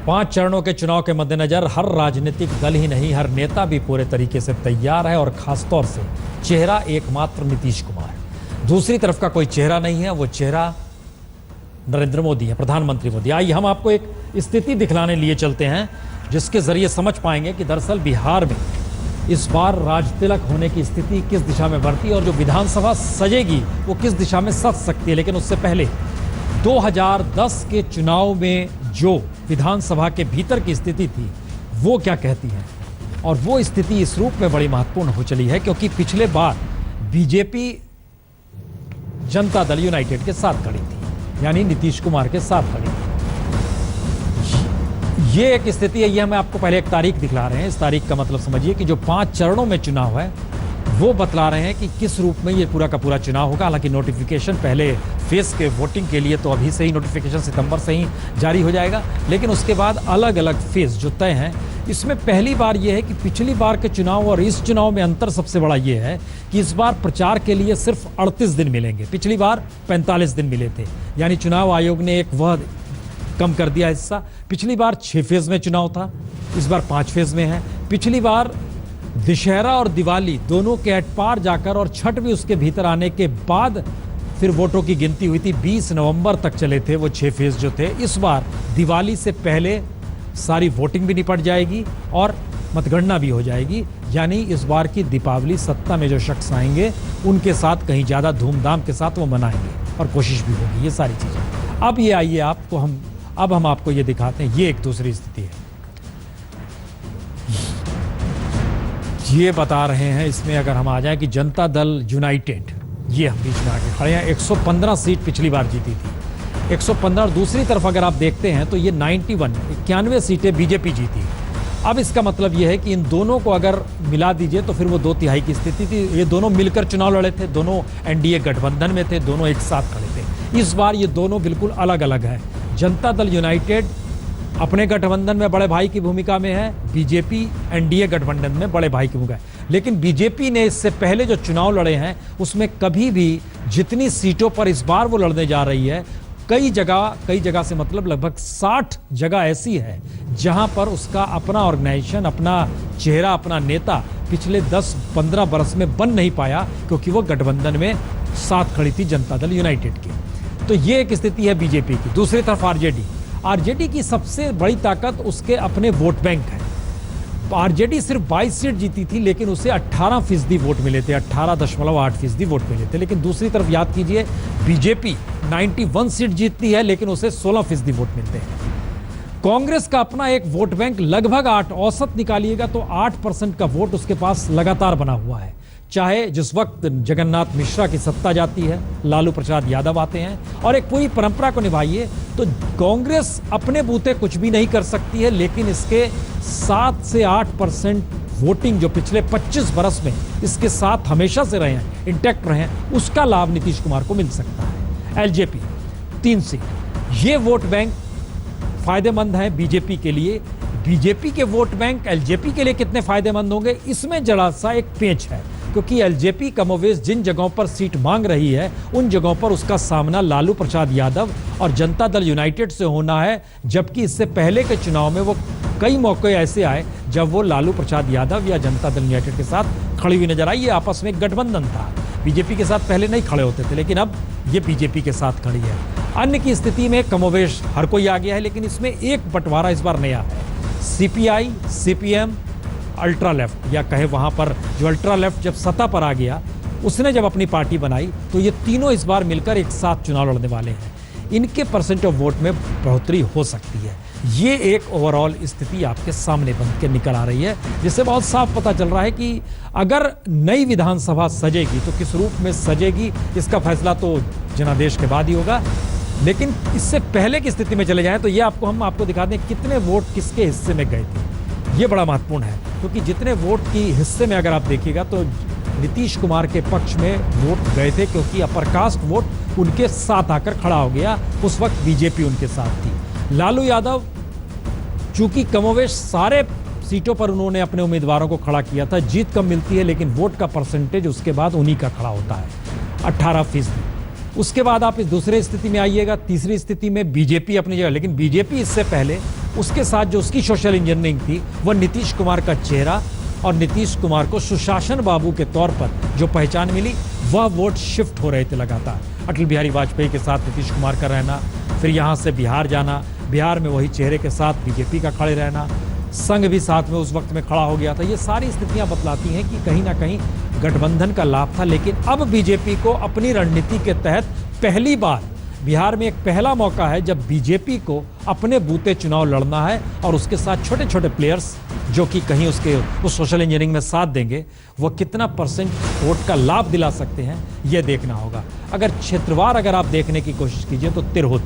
5 चरणों के चुनाव के मद्देनजर हर राजनीतिक दल ही नहीं, हर नेता भी पूरे तरीके से तैयार है और खासतौर से चेहरा एकमात्र नीतीश कुमार है। दूसरी तरफ का कोई चेहरा नहीं है, वो चेहरा नरेंद्र मोदी है, प्रधानमंत्री मोदी। आइए हम आपको एक स्थिति दिखलाने लिए चलते हैं जिसके जरिए समझ पाएंगे कि दरअसल बिहार में इस बार राजतिलक होने की स्थिति किस दिशा में बढ़ती है और जो विधानसभा सजेगी वो किस दिशा में सज सकती है। लेकिन उससे पहले 2010 के चुनाव में जो विधानसभा के भीतर की स्थिति थी वो क्या कहती है, और वो स्थिति इस रूप में बड़ी महत्वपूर्ण हो चली है क्योंकि पिछले बार बीजेपी जनता दल यूनाइटेड के साथ खड़ी थी, यानी नीतीश कुमार के साथ खड़ी थी। ये एक स्थिति है, ये हम आपको पहले एक तारीख दिखला रहे हैं। इस तारीख का मतलब समझिए कि जो 5 चरणों में चुनाव है वो बतला रहे हैं कि किस रूप में ये पूरा का पूरा चुनाव होगा। हालांकि नोटिफिकेशन पहले फेस के वोटिंग के लिए तो अभी से ही नोटिफिकेशन सितंबर से ही जारी हो जाएगा, लेकिन उसके बाद अलग अलग फेज जो तय हैं। इसमें पहली बार ये है कि पिछली बार के चुनाव और इस चुनाव में अंतर सबसे बड़ा ये है कि इस बार प्रचार के लिए सिर्फ 38 दिन मिलेंगे। पिछली बार 45 दिन मिले थे, यानी चुनाव आयोग ने एक वह कम कर दिया हिस्सा। पिछली बार 6 फेज में चुनाव था, इस बार 5 फेज में है। पिछली बार दशहरा और दिवाली दोनों के एट पार जाकर और छठ भी उसके भीतर आने के बाद फिर वोटों की गिनती हुई थी। 20 नवंबर तक चले थे वो 6 फेज जो थे। इस बार दिवाली से पहले सारी वोटिंग भी निपट जाएगी और मतगणना भी हो जाएगी, यानी इस बार की दीपावली सत्ता में जो शख्स आएंगे उनके साथ कहीं ज़्यादा धूमधाम के साथ वो मनाएंगे और कोशिश भी होगी, ये सारी चीज़ें। अब ये आइए आपको हम आपको ये दिखाते हैं, ये एक दूसरी स्थिति है। ये बता रहे हैं इसमें अगर हम आ जाएं कि जनता दल यूनाइटेड, ये हम बीच में आके खड़े हैं, 115 सीट पिछली बार जीती थी, 115। और दूसरी तरफ अगर आप देखते हैं तो ये 91 सीटें बीजेपी जीती। अब इसका मतलब ये है कि इन दोनों को अगर मिला दीजिए तो फिर वो 2/3 की स्थिति थी। ये दोनों मिलकर चुनाव लड़े थे, दोनों एनडीए गठबंधन में थे, दोनों एक साथ खड़े थे। इस बार ये दोनों बिल्कुल अलग अलग है। जनता दल यूनाइटेड अपने गठबंधन में बड़े भाई की भूमिका में है, बीजेपी एनडीए गठबंधन में बड़े भाई की भूमिका है। लेकिन बीजेपी ने इससे पहले जो चुनाव लड़े हैं उसमें कभी भी जितनी सीटों पर इस बार वो लड़ने जा रही है, कई जगह से मतलब लगभग 60 जगह ऐसी है जहां पर उसका अपना ऑर्गेनाइजेशन, अपना चेहरा, अपना नेता पिछले 10-15 बरस में बन नहीं पाया क्योंकि वो गठबंधन में साथ खड़ी थी जनता दल यूनाइटेड की। तो ये एक स्थिति है बीजेपी की। दूसरी तरफ आरजेडी की सबसे बड़ी ताकत उसके अपने वोट बैंक है। आरजेडी सिर्फ 22 सीट जीती थी लेकिन उसे 18% वोट मिले थे, 18.8% वोट मिले थे। लेकिन दूसरी तरफ याद कीजिए बीजेपी 91 सीट जीतती है लेकिन उसे 16% वोट मिलते हैं। कांग्रेस का अपना एक वोट बैंक लगभग 8, औसत निकालिएगा तो 8% का वोट उसके पास लगातार बना हुआ है। चाहे जिस वक्त जगन्नाथ मिश्रा की सत्ता जाती है, लालू प्रसाद यादव आते हैं और एक पूरी परंपरा को निभाइए तो कांग्रेस अपने बूते कुछ भी नहीं कर सकती है, लेकिन इसके 7 से 8% वोटिंग जो पिछले 25 बरस में इसके साथ हमेशा से रहे हैं, इंटैक्ट रहे हैं, उसका लाभ नीतीश कुमार को मिल सकता है। एलजेपी 3 सीट, ये वोट बैंक फायदेमंद है बीजेपी के लिए। बीजेपी के वोट बैंक एलजेपी के लिए कितने फायदेमंद होंगे, इसमें जरा सा एक पेंच है क्योंकि एलजेपी कमोवेश जिन जगहों पर सीट मांग रही है उन जगहों पर उसका सामना लालू प्रसाद यादव और जनता दल यूनाइटेड से होना है, जबकि इससे पहले के चुनाव में वो कई मौके ऐसे आए जब वो लालू प्रसाद यादव या जनता दल यूनाइटेड के साथ खड़ी हुई नजर आई। ये आपस में एक गठबंधन था, बीजेपी के साथ पहले नहीं खड़े होते थे लेकिन अब ये बीजेपी के साथ खड़ी है। अन्य की स्थिति में कमोवेश हर कोई आ गया है, लेकिन इसमें एक बंटवारा इस बार नया है। सीपीआई, सीपीएम, अल्ट्रा लेफ्ट, या कहे वहां पर जो अल्ट्रा लेफ्ट जब सत्ता पर आ गया उसने जब अपनी पार्टी बनाई तो ये तीनों इस बार मिलकर एक साथ चुनाव लड़ने वाले हैं। इनके परसेंट ऑफ वोट में बढ़ोतरी हो सकती है। ये एक ओवरऑल स्थिति आपके सामने बन के निकल आ रही है, जिससे बहुत साफ पता चल रहा है कि अगर नई विधानसभा सजेगी तो किस रूप में सजेगी इसका फैसला तो जनादेश के बाद ही होगा। लेकिन इससे पहले की स्थिति में चले जाएं तो ये हम आपको दिखा दें कितने वोट किसके हिस्से में गए थे। ये बड़ा महत्वपूर्ण है क्योंकि जितने वोट की हिस्से में अगर आप देखिएगा तो नीतीश कुमार के पक्ष में वोट गए थे क्योंकि अपर कास्ट वोट उनके साथ आकर खड़ा हो गया। उस वक्त बीजेपी उनके साथ थी। लालू यादव चूंकि कमोवेश सारे सीटों पर उन्होंने अपने उम्मीदवारों को खड़ा किया था, जीत कम मिलती है लेकिन वोट का परसेंटेज उसके बाद उन्हीं का खड़ा होता है, 18%। उसके बाद आप इस दूसरे स्थिति में आइएगा, तीसरी स्थिति में बीजेपी अपनी जगह, लेकिन बीजेपी इससे पहले उसके साथ जो उसकी सोशल इंजीनियरिंग थी वह नीतीश कुमार का चेहरा और नीतीश कुमार को सुशासन बाबू के तौर पर जो पहचान मिली, वह वोट शिफ्ट हो रहे थे लगातार। अटल बिहारी वाजपेयी के साथ नीतीश कुमार का रहना, फिर यहाँ से बिहार जाना, बिहार में वही चेहरे के साथ बीजेपी का खड़े रहना, संघ भी साथ में उस वक्त में खड़ा हो गया था। ये सारी स्थितियां बतलाती हैं कि कहीं ना कहीं गठबंधन का लाभ था। लेकिन अब बीजेपी को अपनी रणनीति के तहत पहली बार बिहार में एक पहला मौका है जब बीजेपी को अपने बूते चुनाव लड़ना है और उसके साथ छोटे छोटे प्लेयर्स जो कि कहीं उसके उस सोशल इंजीनियरिंग में साथ देंगे, वो कितना परसेंट वोट का लाभ दिला सकते हैं ये देखना होगा। अगर क्षेत्रवार अगर आप देखने की कोशिश कीजिए तो तिरहुत,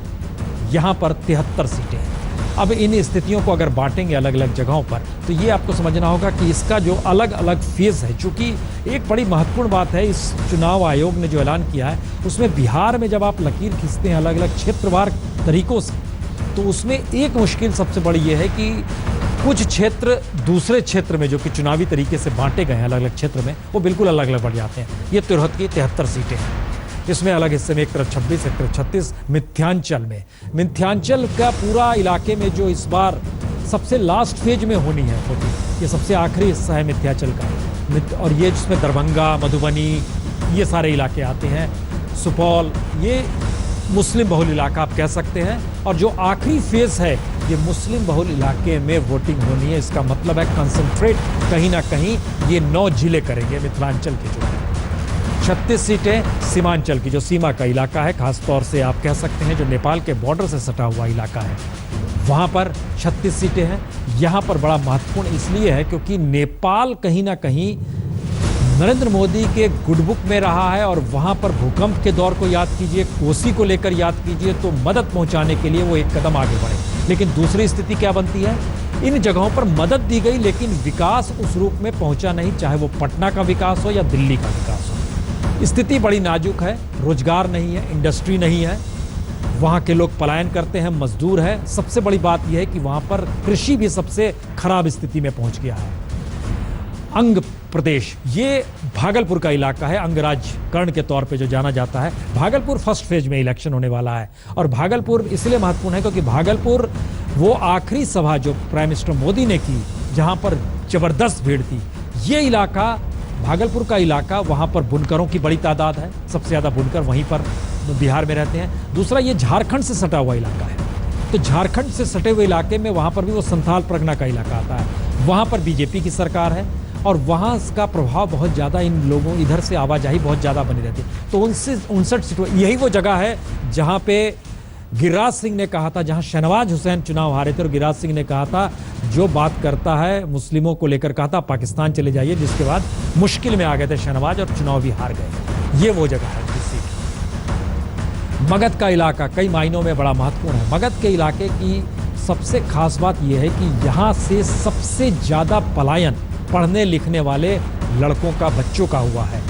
यहाँ पर 73 सीटें हैं। अब इन स्थितियों को अगर बांटेंगे अलग अलग जगहों पर तो ये आपको समझना होगा कि इसका जो अलग अलग फेज है, चूंकि एक बड़ी महत्वपूर्ण बात है इस चुनाव आयोग ने जो ऐलान किया है उसमें बिहार में जब आप लकीर खींचते हैं अलग अलग क्षेत्रवार तरीकों से, तो उसमें एक मुश्किल सबसे बड़ी ये है कि कुछ क्षेत्र दूसरे क्षेत्र में जो कि चुनावी तरीके से बांटे गए हैं अलग अलग क्षेत्र में, वो बिल्कुल अलग अलग बढ़ जाते हैं। ये तिरहुत की 73 सीटें हैं, इसमें अलग हिस्से में एक तरफ 26, एक तरफ 36। मिथ्यांचल का पूरा इलाके में जो इस बार सबसे लास्ट फेज में होनी है वोटिंग, ये सबसे आखिरी हिस्सा है मिथ्यांचल का, और ये जिसमें दरभंगा, मधुबनी, ये सारे इलाके आते हैं, सुपौल, ये मुस्लिम बहुल इलाका आप कह सकते हैं। और जो आखिरी फेज है ये मुस्लिम बहुल इलाके में वोटिंग होनी है। इसका मतलब है कंसंट्रेट कहीं ना कहीं ये 9 जिले करेंगे मिथिलांचल के जो 36 सीटें सीमांचल की, जो सीमा का इलाका है, खासतौर से आप कह सकते हैं जो नेपाल के बॉर्डर से सटा हुआ इलाका है, वहाँ पर 36 सीटें हैं। यहाँ पर बड़ा महत्वपूर्ण इसलिए है क्योंकि नेपाल कहीं ना कहीं नरेंद्र मोदी के गुडबुक में रहा है और वहाँ पर भूकंप के दौर को याद कीजिए, कोसी को लेकर याद कीजिए, तो मदद पहुँचाने के लिए वो एक कदम आगे बढ़े। लेकिन दूसरी स्थिति क्या बनती है, इन जगहों पर मदद दी गई लेकिन विकास उस रूप में पहुँचा नहीं, चाहे वो पटना का विकास हो या दिल्ली का विकास हो। स्थिति बड़ी नाजुक है, रोजगार नहीं है, इंडस्ट्री नहीं है, वहाँ के लोग पलायन करते हैं, मजदूर है। सबसे बड़ी बात यह है कि वहाँ पर कृषि भी सबसे खराब स्थिति में पहुँच गया है। अंग प्रदेश, ये भागलपुर का इलाका है, अंगराज कर्ण के तौर पे जो जाना जाता है। भागलपुर फर्स्ट फेज में इलेक्शन होने वाला है और भागलपुर इसलिए महत्वपूर्ण है क्योंकि भागलपुर वो आखिरी सभा जो प्राइम मिनिस्टर मोदी ने की जहां पर जबरदस्त भीड़ थी, ये इलाका भागलपुर का इलाका, वहां पर बुनकरों की बड़ी तादाद है, सबसे ज़्यादा बुनकर वहीं पर बिहार में रहते हैं। दूसरा ये झारखंड से सटा हुआ इलाका है, तो झारखंड से सटे हुए इलाके में वहां पर भी वो संथाल परगना का इलाका आता है, वहां पर बीजेपी की सरकार है और वहाँ का प्रभाव बहुत ज़्यादा, इन लोगों इधर से आवाजाही बहुत ज़्यादा बनी रहती है। तो 59 सीटों, यही वो जगह है जहाँ पे गिरिराज सिंह ने कहा था, जहाँ शहनवाज हुसैन चुनाव हारे थे और गिरिराज सिंह ने कहा था जो बात करता है मुस्लिमों को लेकर कहा था पाकिस्तान चले जाइए, जिसके बाद मुश्किल में आ गए थे शहनवाज और चुनाव भी हार गए। ये वो जगह है सीट। मगध का इलाका कई मायनों में बड़ा महत्वपूर्ण है। मगध के इलाके की सबसे खास बात यह है कि यहाँ से सबसे ज़्यादा पलायन पढ़ने लिखने वाले लड़कों का, बच्चों का हुआ है।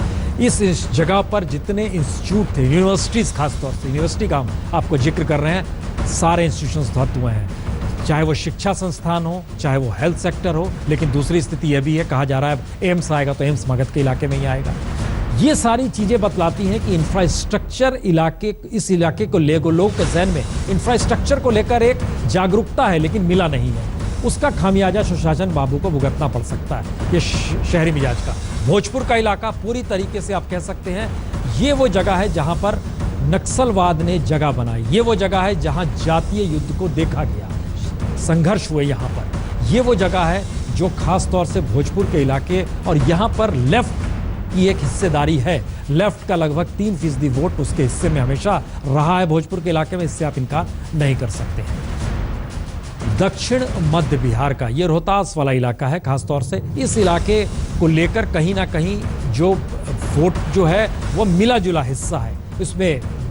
इस जगह पर जितने इंस्टीट्यूट थे, यूनिवर्सिटीज़, खासतौर से यूनिवर्सिटी का हम आपको जिक्र कर रहे हैं, सारे इंस्टीट्यूशंस ध्वस्त हुए हैं, चाहे वो शिक्षा संस्थान हो, चाहे वो हेल्थ सेक्टर हो। लेकिन दूसरी स्थिति यह भी है, कहा जा रहा है एम्स आएगा तो एम्स मगध के इलाके में ही आएगा। ये सारी चीज़ें बतलाती हैं कि इंफ्रास्ट्रक्चर इस इलाके को लेकर लोगों के जहन में इंफ्रास्ट्रक्चर को लेकर एक जागरूकता है लेकिन मिला नहीं है। उसका खामियाजा सुशासन बाबू को भुगतना पड़ सकता है, ये शहरी मिजाज का। भोजपुर का इलाका पूरी तरीके से आप कह सकते हैं ये वो जगह है जहां पर नक्सलवाद ने जगह बनाई, ये वो जगह है जहां जातीय युद्ध को देखा गया, संघर्ष हुए यहाँ पर। ये वो जगह है जो खास तौर से भोजपुर के इलाके, और यहाँ पर लेफ्ट की एक हिस्सेदारी है, लेफ्ट का लगभग 3% वोट उसके हिस्से में हमेशा रहा है भोजपुर के इलाके में, इससे आप इनकार नहीं कर सकते हैं। दक्षिण मध्य बिहार का ये रोहतास वाला इलाका है, खासतौर से इस इलाके को लेकर कहीं ना कहीं जो वोट जो है वो मिला जुला हिस्सा है। इसमें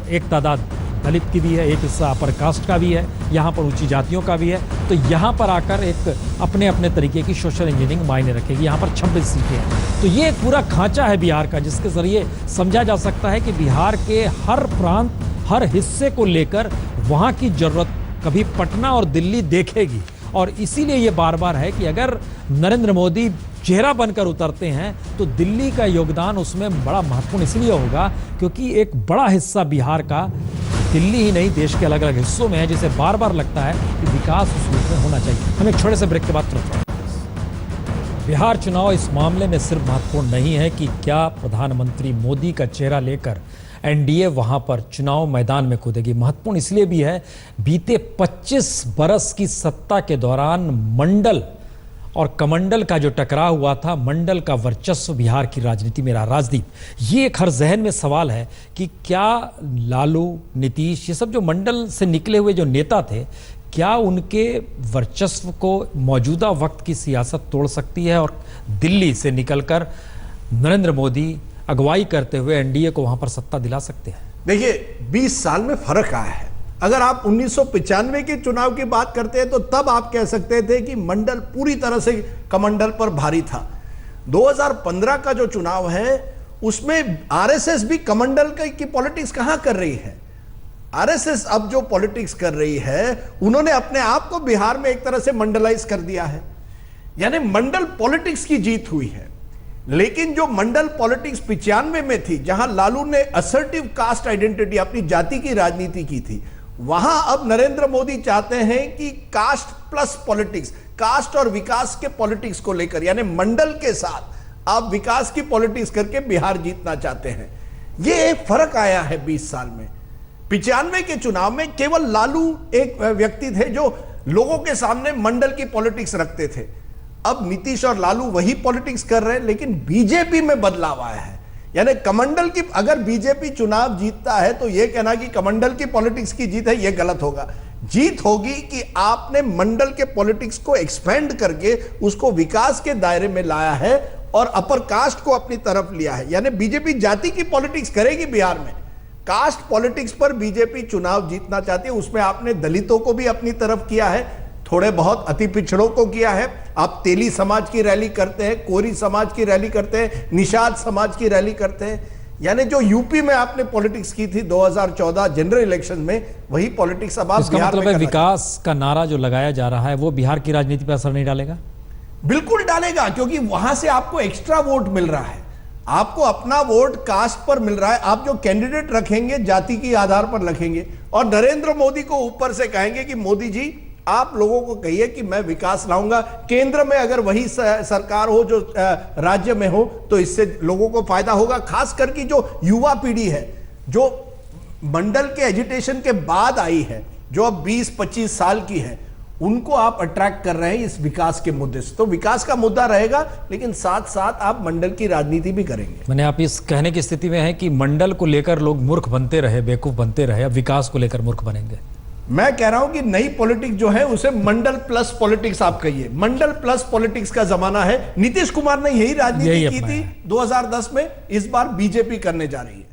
एक तादाद दलित की भी है, एक हिस्सा अपर कास्ट का भी है, यहाँ पर ऊंची जातियों का भी है। तो यहाँ पर आकर एक अपने अपने तरीके की सोशल इंजीनियरिंग मायने रखेगी। यहाँ पर 26 सीटें हैं, तो ये एक पूरा खांचा है बिहार का, जिसके जरिए समझा जा सकता है कि बिहार के हर प्रांत, हर हिस्से को लेकर वहाँ की जरूरत कभी पटना और दिल्ली देखेगी। और इसीलिए ये बार बार है कि अगर नरेंद्र मोदी चेहरा बनकर उतरते हैं तो दिल्ली का योगदान उसमें बड़ा महत्वपूर्ण इसलिए होगा क्योंकि एक बड़ा हिस्सा बिहार का दिल्ली ही नहीं देश के अलग अलग हिस्सों में है, जिसे बार बार लगता है कि विकास उस रूप में होना चाहिए। हम एक छोटे से ब्रेक के बाद तुरंत लौटेंगे। बिहार चुनाव इस मामले में सिर्फ महत्वपूर्ण नहीं है कि क्या प्रधानमंत्री मोदी का चेहरा लेकर एनडीए वहां पर चुनाव मैदान में कूदेगी, महत्वपूर्ण इसलिए भी है बीते 25 बरस की सत्ता के दौरान मंडल और कमंडल का जो टकराव हुआ था, मंडल का वर्चस्व बिहार की राजनीति में रहा। राजदीप, ये एक हर जहन में सवाल है कि क्या लालू, नीतीश, ये सब जो मंडल से निकले हुए जो नेता थे, क्या उनके वर्चस्व को मौजूदा वक्त की सियासत तोड़ सकती है और दिल्ली से निकलकर नरेंद्र मोदी अगुवाई करते हुए एनडीए को वहां पर सत्ता दिला सकते हैं? देखिए, 20 साल में फर्क आया है। अगर आप 1995 के चुनाव की बात करते हैं तो तब आप कह सकते थे कि मंडल पूरी तरह से कमंडल पर भारी था। 2015 का जो चुनाव है उसमें आरएसएस भी कमंडल की पॉलिटिक्स कहां कर रही है। आरएसएस अब जो पॉलिटिक्स कर रही है, उन्होंने अपने आप को बिहार में एक तरह से मंडलाइज कर दिया है, यानी मंडल पॉलिटिक्स की जीत हुई है। लेकिन जो मंडल पॉलिटिक्स 95 में थी, जहां लालू ने असर्टिव कास्ट आइडेंटिटी, अपनी जाति की राजनीति की थी, वहां अब नरेंद्र मोदी चाहते हैं कि कास्ट प्लस पॉलिटिक्स, कास्ट और विकास के पॉलिटिक्स को लेकर, यानी मंडल के साथ आप विकास की पॉलिटिक्स करके बिहार जीतना चाहते हैं। यह एक फर्क आया है 20 साल में। 95 के चुनाव में केवल लालू एक व्यक्ति थे जो लोगों के सामने मंडल की पॉलिटिक्स रखते थे। अब नीतीश और लालू वही पॉलिटिक्स कर रहे हैं, लेकिन बीजेपी में बदलाव आया है। यानी कमंडल की, अगर बीजेपी चुनाव जीतता है तो यह कहना कि कमंडल की पॉलिटिक्स की जीत है, यह गलत होगा। जीत होगी कि आपने मंडल के पॉलिटिक्स को एक्सपेंड करके उसको विकास के दायरे में लाया है और अपर कास्ट को अपनी तरफ लिया है। यानी बीजेपी जाति की पॉलिटिक्स करेगी बिहार में, कास्ट पॉलिटिक्स पर बीजेपी चुनाव जीतना चाहती है। उसमें आपने दलितों को भी अपनी तरफ किया है, थोड़े बहुत अति पिछड़ों को किया है। आप तेली समाज की रैली करते हैं, कोरी समाज की रैली करते हैं, निषाद समाज की रैली करते हैं। यानी जो यूपी में आपने पॉलिटिक्स की थी 2014 जनरल इलेक्शन में, वही पॉलिटिक्स अब आप बिहार में। विकास का नारा जो लगाया जा रहा है वो बिहार की राजनीति पर असर नहीं डालेगा? बिल्कुल डालेगा, क्योंकि वहां से आपको एक्स्ट्रा वोट मिल रहा है, आपको अपना वोट कास्ट पर मिल रहा है। आप जो कैंडिडेट रखेंगे जाति के आधार पर रखेंगे और नरेंद्र मोदी को ऊपर से कहेंगे कि मोदी जी आप लोगों को कहिए कि मैं विकास लाऊंगा। केंद्र में अगर वही सरकार हो जो राज्य में हो, तो इससे लोगों को फायदा होगा। खास करके जो युवा पीढ़ी है, जो मंडल के एजिटेशन के बाद आई है, जो अब 20-25 साल की है, उनको आप अट्रैक्ट कर रहे हैं इस विकास के मुद्दे से। तो विकास का मुद्दा रहेगा, लेकिन साथ साथ आप मंडल की राजनीति भी करेंगे। मैंने आप इस कहने की स्थिति में है कि मंडल को लेकर लोग मूर्ख बनते रहे, बेवकूफ बनते रहे, अब विकास को लेकर मूर्ख बनेंगे। मैं कह रहा हूं कि नई पॉलिटिक्स जो है उसे मंडल प्लस पॉलिटिक्स आप कहिए। मंडल प्लस पॉलिटिक्स का जमाना है। नीतीश कुमार ने यही राजनीति की थी 2010 में, इस बार बीजेपी करने जा रही है।